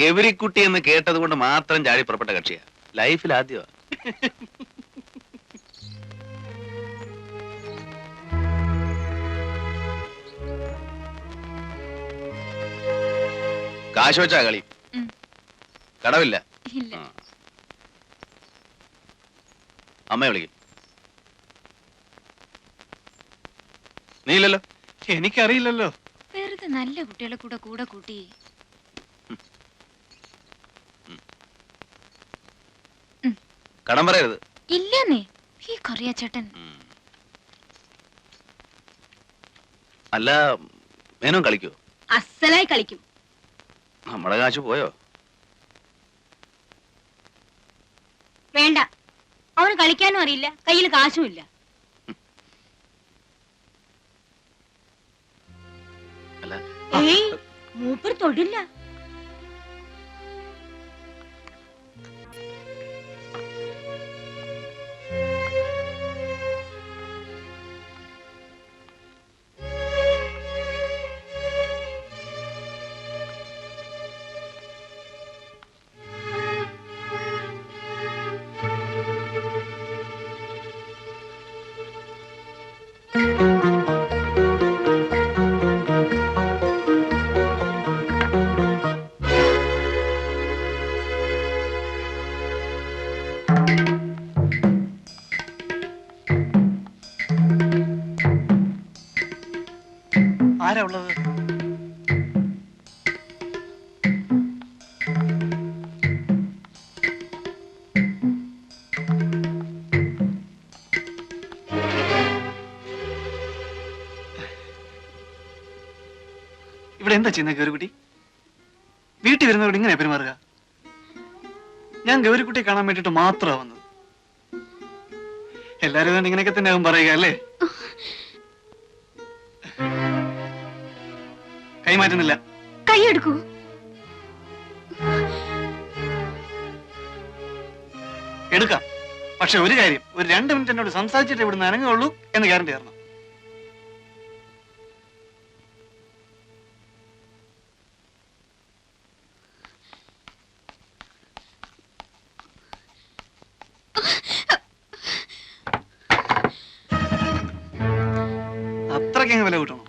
ഗൗരിക്കുട്ടി എന്ന് കേട്ടത് കൊണ്ട് മാത്രം ചാടി പുറപ്പെട്ട കക്ഷിയാ. ലൈഫിൽ ആദ്യമാ. കാശ് വെച്ചാ കളി? കടവില്ല. അമ്മയെ വിളിക്കും. നീ ഇല്ലല്ലോ? എനിക്കറിയില്ലല്ലോ. വെറുതെ നല്ല കുട്ടികളെ കൂടെ കൂടെ കൂട്ടി. കടം പറയരുത്. ഇല്ലെന്നേ ഈ കൊറിയ ചേട്ടൻ. അല്ല, മേനോൻ കളിക്കോ? അസലായി കളിക്കും. നമ്മുടെ കാശ് പോയോ? വേണ്ട, അവന് കളിക്കാനും അറിയില്ല, കയ്യിൽ കാശും ഇല്ല. ഏയ്, മൂപ്പർ തൊടില്ല. ആരാ ഉള്ളത്? ഇവിടെ എന്താ ചെയ്യുന്ന ഗൗരിക്കുട്ടി? വീട്ടിൽ വരുന്നവരോട് ഇങ്ങനെ പെരുമാറുക? ഞാൻ ഗൗരിക്കുട്ടിയെ കാണാൻ വേണ്ടിട്ട് മാത്രമാണ് വന്നത്. എല്ലാരും തന്നെ ഇങ്ങനെയൊക്കെ തന്നെ ആവും പറയുക അല്ലേ? കൈമാറ്റുന്നില്ല. കൈയെടുക്കൂ. എടുക്കാം, പക്ഷെ ഒരു കാര്യം, ഒരു 2 മിനിറ്റ് എന്നോട് സംസാരിച്ചിട്ട് ഇവിടുന്ന് അനങ്ങുള്ളൂ എന്ന് ഗ്യാരണ്ടി തരണം. അത്രയ്ക്കങ്ങ് വില കൂട്ടണം.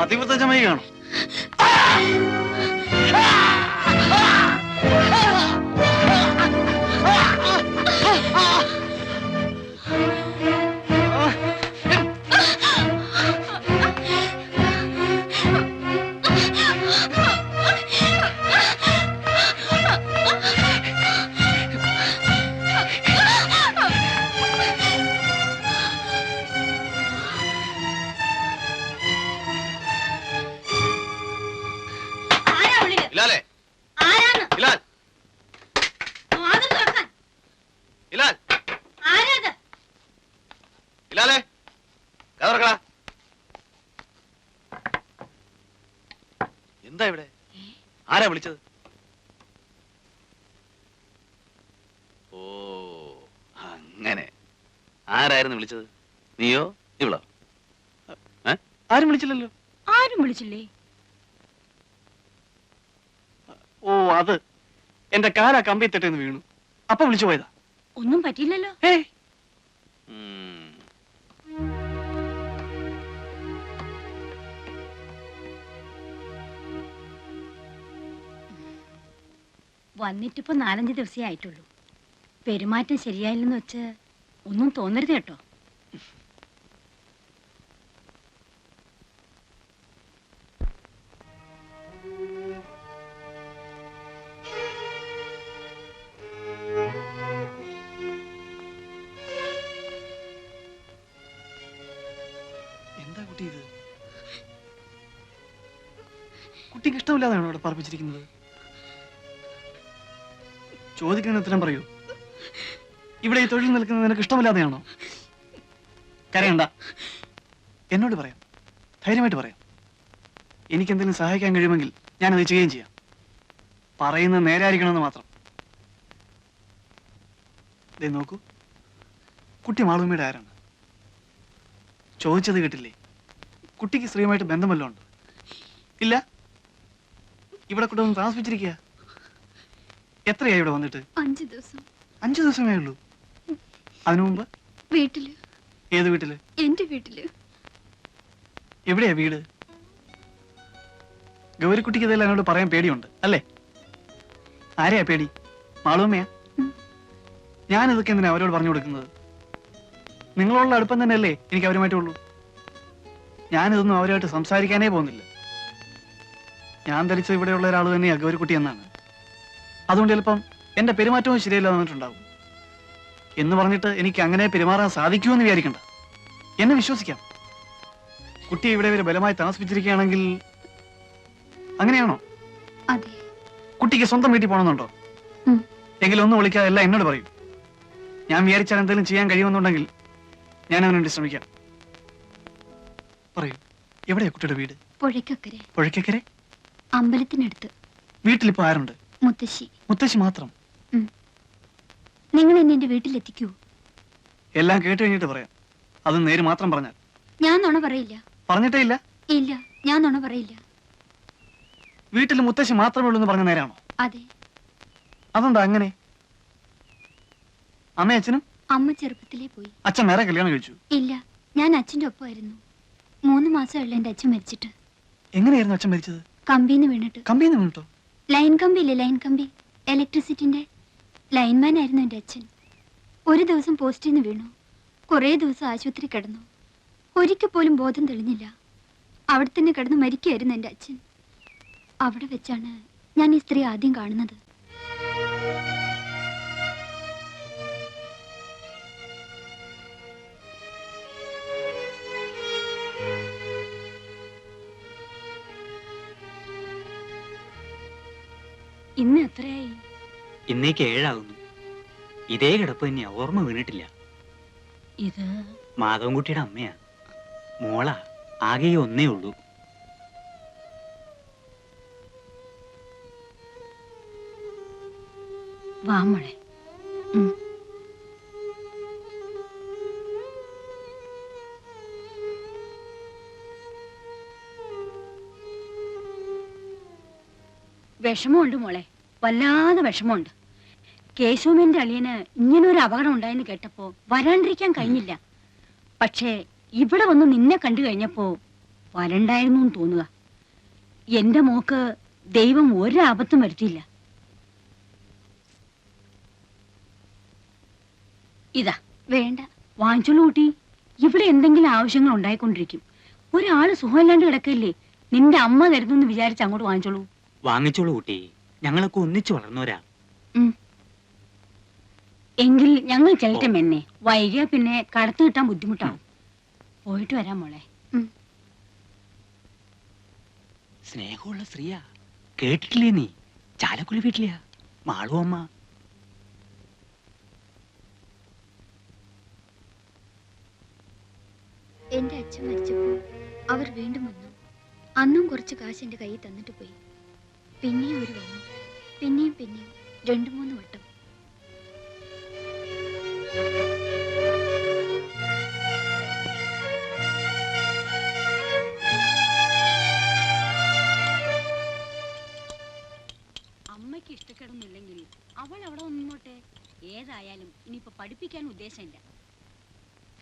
പതിവ്രതമായി കാണും. എന്താ ഇവിടെ? ആരാ വിളിച്ചത്? ഓ, അങ്ങനെ. ആരായിരുന്നു വിളിച്ചത്? നീയോ ഇവളോ? ആരും വിളിച്ചില്ലല്ലോ. ആരും വിളിച്ചില്ലേ? ഓ, അത് എന്റെ കാലാ കമ്പി തട്ടേന്ന് വീണു. അപ്പൊ വിളിച്ചു പോയതാ. ഒന്നും പറ്റിയില്ലല്ലോ. വന്നിട്ടിപ്പോ 4-5 ദിവസമേ ആയിട്ടുള്ളൂ. പെരുമാറ്റം ശരിയായില്ലെന്ന് വെച്ച് ഒന്നും തോന്നരുത് കേട്ടോ. കുട്ടിക്ക് ഇഷ്ടമില്ലാതെയാണോ ഇവിടെ പറപ്പിച്ചിരിക്കുന്നത്? ചോദിക്കുന്ന ഉത്തരം പറയൂ. ഇവിടെ ഈ തൊഴിൽ നിൽക്കുന്നത് നിനക്ക് ഇഷ്ടമില്ലാതെയാണോ? കരയണ്ട, എന്നോട് പറയാം, ധൈര്യമായിട്ട് പറയാം. എനിക്ക് എന്തെങ്കിലും സഹായിക്കാൻ കഴിയുമെങ്കിൽ ഞാനത് ചെയ്യുകയും ചെയ്യാം. പറയുന്നത് നേരായിരിക്കണമെന്ന് മാത്രം. ദേ നോക്കൂ, കുട്ടി മാളൂമ്മയുടെ ആരാണ്? ചോദിച്ചത് കേട്ടില്ലേ? കുട്ടിക്ക് സ്ത്രീയുമായിട്ട് ബന്ധമല്ലോ ഉണ്ട്? ഇല്ല, ഇവിടെ കൊണ്ടുവന്ന് താമസിപ്പിച്ചിരിക്കുക. എത്രയായി ഇവിടെ വന്നിട്ട്? 5 ദിവസം. 5 ദിവസമേ ഉള്ളൂ. അതിനു മുമ്പ് വീട്ടില്. ഏത് വീട്ടില്? എന്റെ വീട്ടില്. എവിടെയാ വീട്? ഗൗരിക്കുട്ടിക്ക് ഇതെല്ലാം എന്നോട് പറയാൻ പേടിയുണ്ട് അല്ലേ? ആരെയാ പേടി? മാളൂമ്മയാ? ഞാൻ ഇതൊക്കെ എന്തിനാ അവരോട് പറഞ്ഞു കൊടുക്കുന്നത്? നിങ്ങളോടുള്ള അടുപ്പം തന്നെയല്ലേ എനിക്ക് അവരുമായിട്ടുള്ളൂ. ഞാനിതൊന്നും അവരുമായിട്ട് സംസാരിക്കാനേ പോകുന്നില്ല. ഞാൻ ധരിച്ച ഇവിടെയുള്ള ഒരാൾ തന്നെയാ ഗൗരിക്കുട്ടി എന്നാണ്. അതുകൊണ്ട് ചിലപ്പം എന്റെ പെരുമാറ്റവും ശരിയല്ല വന്നിട്ടുണ്ടാവും. എന്ന് പറഞ്ഞിട്ട് എനിക്ക് അങ്ങനെ പെരുമാറാൻ സാധിക്കുമെന്ന് വിചാരിക്കണ്ട. എന്നെ വിശ്വസിക്കാം. കുട്ടി ഇവിടെ വരെ ബലമായി താമസിപ്പിച്ചിരിക്കുകയാണെങ്കിൽ അങ്ങനെയാണോ? അതെ. കുട്ടിക്ക് സ്വന്തം വീട്ടിൽ പോകണമെന്നുണ്ടോ? എങ്കിലും ഒന്നും വിളിക്കാതെ എല്ലാം എന്നോട് പറയൂ. ഞാൻ വിചാരിച്ചാൽ എന്തെങ്കിലും ചെയ്യാൻ കഴിയുമെന്നുണ്ടെങ്കിൽ ഞാൻ അതിനുവേണ്ടി ശ്രമിക്കാം. പറയൂ, എവിടെയാ കുട്ടിയുടെ വീട്? പുഴയ്ക്കക്കരെ. പുഴയ്ക്കക്കരെ? അമ്പലത്തിനടുത്ത്. വീട്ടിലിപ്പോ ആരുണ്ട്? മുത്തശ്ശി. മുത്തശ്ശി മാത്രം? നിങ്ങൾ എന്നെ എന്റെ വീട്ടിലെത്തിക്കൂ. എല്ലാം കേട്ട് കഴിഞ്ഞിട്ട് പറയാം. അത് നേര് മാത്രം പറഞ്ഞാൽ. ഞാൻ നുണ പറയില്ല. പറഞ്ഞിട്ടേ ഇല്ല? ഇല്ല, ഞാൻ നുണ പറയില്ല. വീട്ടിൽ മുത്തശ്ശി മാത്രമേ ഉള്ളൂ എന്ന് പറഞ്ഞ നേരാണോ? അതെ. അതെന്താ അങ്ങനെ? അമ്മയും അച്ഛനും? അമ്മ ചെറുപ്പത്തിലേ പോയി. അച്ഛൻ വേറെ കല്യാണം കഴിച്ചു? ഇല്ല, ഞാൻ അച്ഛന്റെ ഒപ്പമായിരുന്നു. 3 മാസമുള്ള എന്റെ അച്ഛൻ മരിച്ചിട്ട്. എങ്ങനെയായിരുന്നു അച്ഛൻ മരിച്ചത്? കമ്പിന്ന് വീണിട്ട്. കമ്പിന്ന് വീണിട്ടോ? ലൈൻ കമ്പി ഇല്ലേ, ലൈൻ കമ്പി, ഇലക്ട്രിസിറ്റിന്റെ ലൈൻമാൻ ആയിരുന്നു എന്റെ അച്ഛൻ. ഒരു ദിവസം പോസ്റ്റിൽ നിന്ന് വീണു. കുറേ ദിവസം ആശുപത്രി കിടന്നു. ഒരിക്കൽ പോലും ബോധം തെളിഞ്ഞില്ല. അവിടെ തന്നെ കിടന്ന് മരിക്കുകയായിരുന്നു എന്റെ അച്ഛൻ. അവിടെ വെച്ചാണ് ഞാൻ ഈ സ്ത്രീ ആദ്യം കാണുന്നത്. ഇന്ന് എത്രയായി? ഇന്നേക്ക് 7 ആകുന്നു. ഇതേ കിടപ്പ് തന്നെയാ, ഓർമ്മ വീണിട്ടില്ല. ഇത് മാധവൻകുട്ടിയുടെ അമ്മയാ. മോളാ, ആകെ ഒന്നേ ഉള്ളൂ. വാമോളെ. വിഷമമുണ്ട് മോളെ, വല്ലാതെ വിഷമമുണ്ട്. കേശവന്റെ അളിയന് ഇങ്ങനൊരു അപകടം ഉണ്ടായെന്ന് കേട്ടപ്പോ വരാണ്ടിരിക്കാൻ കഴിഞ്ഞില്ല. പക്ഷേ ഇവിടെ വന്ന് നിന്നെ കണ്ടു കഴിഞ്ഞപ്പോ വരണ്ടായിരുന്നു എന്ന് തോന്നുക. എന്റെ മോക്ക് ദൈവം ഒരാപത്തും വരുത്തിയില്ല. ഇതാ വേണ്ട. വാങ്ങിച്ചോളൂ കൂട്ടി. ഇവിടെ എന്തെങ്കിലും ആവശ്യങ്ങൾ ഉണ്ടായിക്കൊണ്ടിരിക്കും. ഒരാള് സുഖമില്ലാണ്ട് കിടക്കില്ലേ, നിന്റെ അമ്മ തരുന്നു വിചാരിച്ച് അങ്ങോട്ട് വാങ്ങിച്ചോളൂ. വാങ്ങിച്ചോളൂ കുട്ടി, ഞങ്ങളൊക്കെ ഒന്നിച്ചു വളർന്നോരാ. എങ്കിൽ ഞങ്ങൾ ചെല്ലട്ടെ മെന്നെ. വൈകിയ പിന്നെ കടത്തു കിട്ടാൻ ബുദ്ധിമുട്ടാവും. പോയിട്ട് വരാം മോളെ. സ്നേഹമുള്ള സ്ത്രീയാ, കേട്ടിട്ടില്ലേ നീ? ചാലക്കുടി വീട്ടിലെയാ മാളു അമ്മ. എന്റെ അച്ഛൻ മരിച്ചപ്പോ അവർ വീണ്ടും വന്നു. അന്നും കുറച്ച് കാശ് എന്റെ കയ്യിൽ തന്നിട്ട് പോയി. പിന്നെയും അവർ വന്നു. പിന്നെയും 2-3 വട്ടം. അമ്മയ്ക്ക് ഇഷ്ടക്കേടൊന്നുമില്ലെങ്കിൽ അവൾ അവിടെ നിന്നോട്ടെ. ഏതായാലും ഇനിയിപ്പോ പഠിപ്പിക്കാൻ ഉദ്ദേശമില്ല.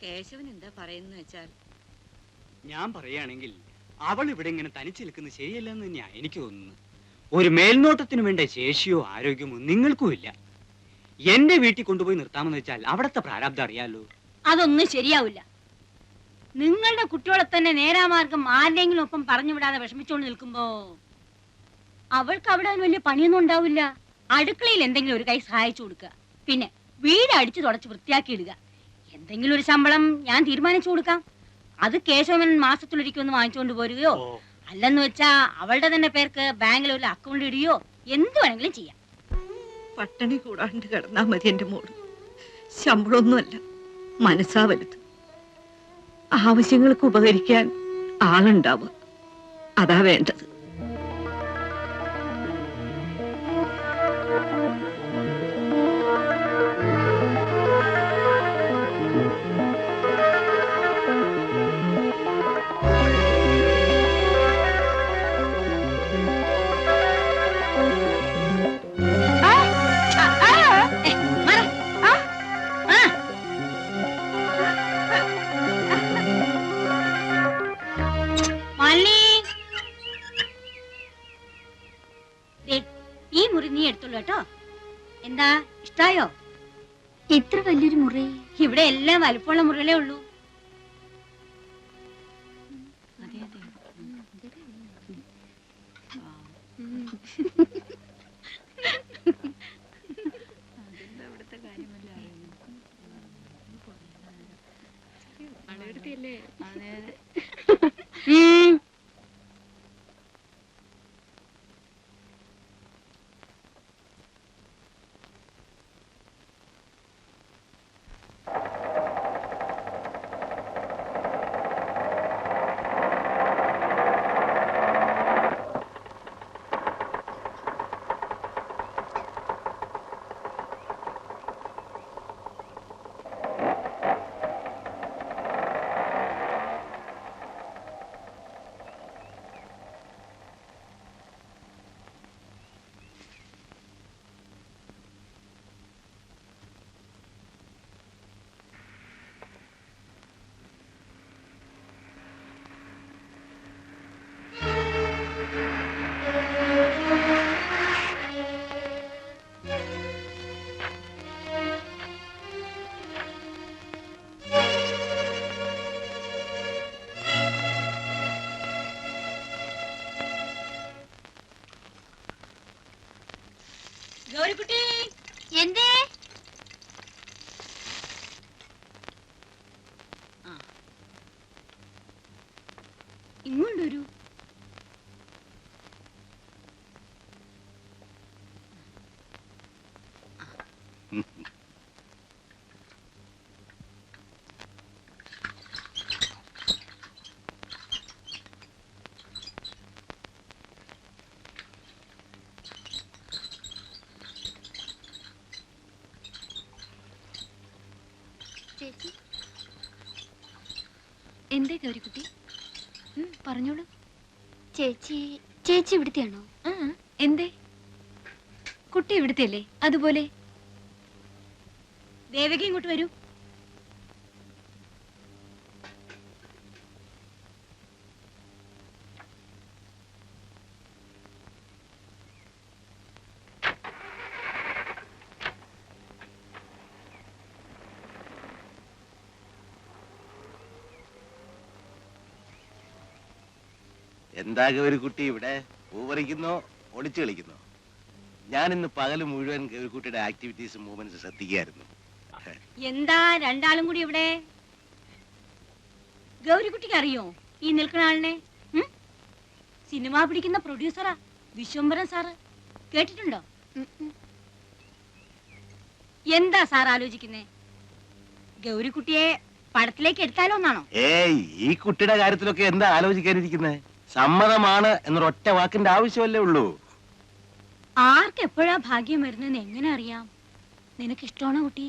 കേശവൻ എന്താ പറയുന്ന വെച്ചാൽ, ഞാൻ പറയുകയാണെങ്കിൽ അവൾ ഇവിടെ ഇങ്ങനെ തനിച്ചു നിൽക്കുന്നത് ശരിയല്ലെന്ന് തന്നെയാ എനിക്ക് തോന്നുന്നു. ഒരു മേൽനോട്ടത്തിന് വേണ്ട ശേഷിയോ ആരോഗ്യമോ നിങ്ങൾക്കും ഇല്ല. എന്റെ വീട്ടിൽ കൊണ്ടുപോയി നിർത്താമെന്ന് വെച്ചാൽ അവിടത്തെ പ്രാരാബ്ദം അറിയാലോ. അതൊന്നും ശരിയാവില്ല. നിങ്ങളുടെ കുട്ടികളെ തന്നെ നേരാമാർഗം ആരുടെങ്കിലും ഒപ്പം പറഞ്ഞു വിടാതെ വിഷമിച്ചോണ്ട് നിൽക്കുമ്പോ അവൾക്ക് അവിടെ വലിയ പണിയൊന്നും ഉണ്ടാവില്ല. അടുക്കളയിൽ എന്തെങ്കിലും ഒരു കൈ സഹായിച്ചു കൊടുക്കുക. പിന്നെ വീട് അടിച്ചു തുടച്ച് വൃത്തിയാക്കി ഇടുക. എന്തെങ്കിലും ഒരു ശമ്പളം ഞാൻ തീരുമാനിച്ചു കൊടുക്കാം. അത് കേശവൻ മാസത്തിലൊരിക്കൊന്ന് വാങ്ങിച്ചുകൊണ്ട് പോരുകയോ അല്ലെന്ന് വെച്ചാ അവളുടെ തന്നെ പേർക്ക് ബാങ്കിൽ ഒരു അക്കൗണ്ട് ഇടുകയോ എന്ത് വേണമെങ്കിലും ചെയ്യാം. പട്ടിണി കൂടാണ്ട് കിടന്നാ മതി എന്റെ മോള്. ശമ്പളമൊന്നുമല്ല, മനസ്സാ വലുത്. ആവശ്യങ്ങൾക്ക് ഉപകരിക്കാൻ ആളുണ്ടാവുക, അതാ വേണ്ടത്. ഈ മുറി നീ എടുത്തോളൂ കേട്ടോ. എന്താ ഇഷ്ടായോ? ഇത്ര വലിയൊരു മുറി ഇവിടെ എല്ലാം വലുപ്പമുള്ള മുറികളേ ഉള്ളൂ. ഗൗരിക്കുട്ടി, എന്തേ? ഇങ്ങോട്ട് വരൂ. ചേച്ചി, എന്തേ ഗൗരിക്കുട്ടി? പറഞ്ഞോളൂ. ചേച്ചി ചേച്ചി ഇവിടുത്തെയാണോ? എന്തേ? കുട്ടി ഇവിടുത്തെ അല്ലേ? അതുപോലെ ദേവകി ഇങ്ങോട്ട് വരൂ. എന്താ ഗൗരിക്കുട്ടി ഇവിടെ പൂവറിക്കുന്നോ ഒളിച്ചു കളിക്കുന്നോ? ഞാൻ ഇന്ന് പകല് മുഴുവൻ ഗൗരിക്കുട്ടിയുടെ ആക്ടിവിറ്റീസും മൂവ്മെന്റ്സ് ശ്രദ്ധിക്കുകയായിരുന്നു. എന്താ രണ്ടാളും കൂടി ഇവിടെ? ഗൗരിക്കുട്ടിക്ക് അറിയോ ഈ നിൽക്കുന്ന ആളിനെ? സിനിമ പിടിക്കുന്ന പ്രൊഡ്യൂസറാ, വിശ്വംഭരൻ സാറ്. കേട്ടിട്ടുണ്ടോ? എന്താ സാർ ആലോചിക്കുന്നേ? ഗൗരിക്കുട്ടിയെ പടത്തിലേക്ക് എടുത്താലോ എന്നാണോ? ഏയ്, ഈ കുട്ടിയുടെ കാര്യത്തിലൊക്കെ എന്താ ആലോചിക്കാനിരിക്കുന്നത്? സമ്മതമാണ് എന്നൊരൊറ്റ വാക്കിന്റെ ആവശ്യമല്ലേ ഉള്ളൂ. ആർക്ക് എപ്പോഴാ ഭാഗ്യം വരുന്നെന്ന് എങ്ങനെ അറിയാം? നിനക്ക് ഇഷ്ടമാണോ കുട്ടി?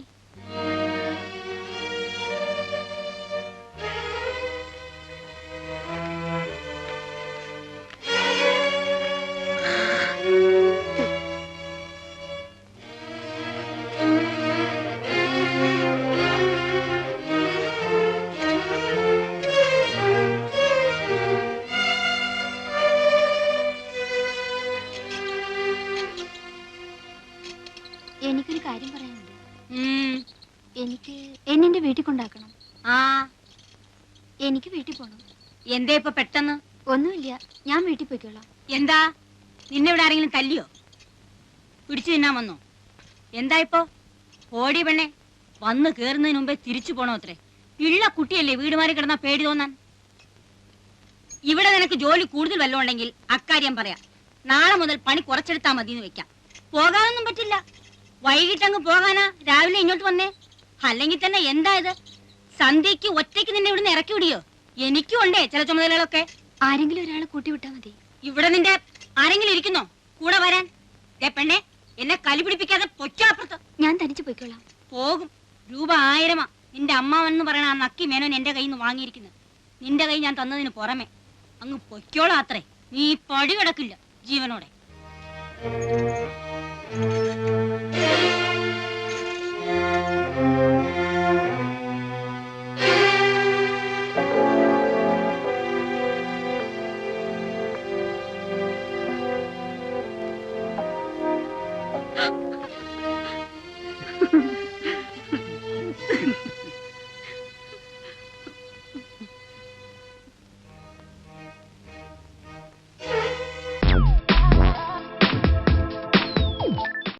എനിക്കൊരു കാര്യം പറയാനുണ്ട്. എനിക്ക് എന്നെ വീട്ടിൽ കൊണ്ടാക്കണം. ആ, എനിക്ക് വീട്ടിൽ പോണം. എന്താ ഇപ്പൊ പെട്ടെന്ന്? ഒന്നുമില്ല, ഞാൻ വീട്ടിൽ പോയിക്കോളാം. എന്താ, നിന്നെ ഇവിടെ ആരെങ്കിലും തല്ലിയോ? പിടിച്ചു തിന്നാൻ വന്നോ? എന്താ ഇപ്പൊ? ഓടി പെണ്ണെ, വന്ന് കേറുന്നതിന് മുമ്പേ തിരിച്ചു പോണോ അത്രേ? ഇള്ള കുട്ടിയല്ലേ വീട് മാറി കിടന്നാ പേടി തോന്നാൻ. ഇവിടെ നിനക്ക് ജോലി കൂടുതൽ വല്ലതും ഉണ്ടെങ്കിൽ അക്കാര്യം പറയാം. നാളെ മുതൽ പണി കുറച്ചെടുത്താൽ മതി എന്ന് വെക്കാം. പോകാനൊന്നും പറ്റില്ല. വൈകിട്ടങ്ങ് പോകാനാ, രാവിലെ ഇങ്ങോട്ട് വന്നേ. അല്ലെങ്കിൽ തന്നെ എന്താ ഇത്, സന്ധ്യക്ക് ഒറ്റയ്ക്ക് നിന്നെ ഇവിടുന്ന് ഇറക്കി വിടിയോ? എനിക്കും ഉണ്ടേ ചില ചുമതലകളൊക്കെ. ആരെങ്കിലും ഒരാളെ കൂട്ടിവിട്ടാ മതി. ഇവിടെ നിന്റെ ആരെങ്കിലും ഇരിക്കുന്നോ കൂടെ വരാൻ? പെണ്ണെ, എന്നെ കലി പിടിപ്പിക്കാതെ പൊയ്ക്കോ അപ്പുറത്ത്. ഞാൻ തനിച്ചു പോയിക്കോളാം. പോകും. രൂപ 1000 നിന്റെ അമ്മാവെന്ന് പറയണ ആ നക്കി മേനോൻ എന്റെ കയ്യിൽ നിന്ന് വാങ്ങിയിരിക്കുന്നത്. നിന്റെ കൈ ഞാൻ തന്നതിന് പുറമെ അങ്ങ് പൊയ്ക്കോളാ. അത്രേ, നീ പടി കിടക്കില്ല ജീവനോടെ.